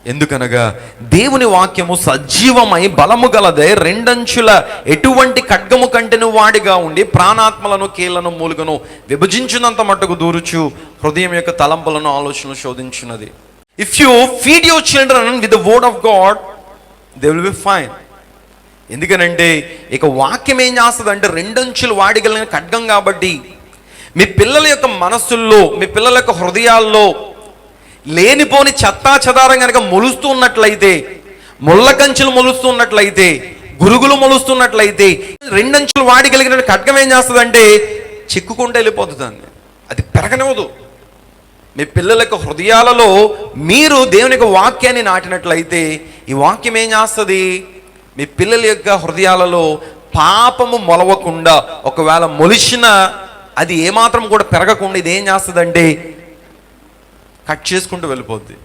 ఎందుకనగా దేవుని వాక్యము సజీవమై బలము గలదే, రెండంచుల ఎటువంటి ఖడ్గము కంటెను వాడిగా ఉండి ప్రాణాత్మలను కీళ్లను మూలుగను విభజించినంత మట్టుకు దూరుచు హృదయం యొక్క తలంపులను ఆలోచనలు శోధించున్నది. If you feed your children with the word of God, they will be fine. ఎందుకనంటే ఇక వాక్యం ఏం చేస్తుంది అంటే రెండంచులు వాడిగలిగిన ఖడ్గం కాబట్టి మీ పిల్లల యొక్క మనస్సుల్లో, మీ పిల్లల యొక్క హృదయాల్లో లేనిపోని చెత్తా చెదారం కనుక మొలుస్తూ ఉన్నట్లయితే, ముళ్ళ కంచెలు మొలుస్తూ ఉన్నట్లయితే, గురుగులు మొలుస్తున్నట్లయితే, రెండంచులు వాడిగలిగిన ఖడ్గం ఏం చేస్తుందంటే చిక్కుకుంటూ వెళ్ళిపోతుందండి. అది పెరగనివ్వదు. మీ పిల్లల యొక్క హృదయాలలో మీరు దేవుని యొక్క వాక్యాన్ని నాటినట్లయితే ఈ వాక్యం ఏం చేస్తుంది, మీ పిల్లల యొక్క హృదయాలలో పాపము మొలవకుండా, ఒకవేళ మొలిచిన అది ఏమాత్రం కూడా పెరగకుండా ఇది ఏం చేస్తుందంటే కట్ చేసుకుంటూ వెళ్ళిపోద్ది.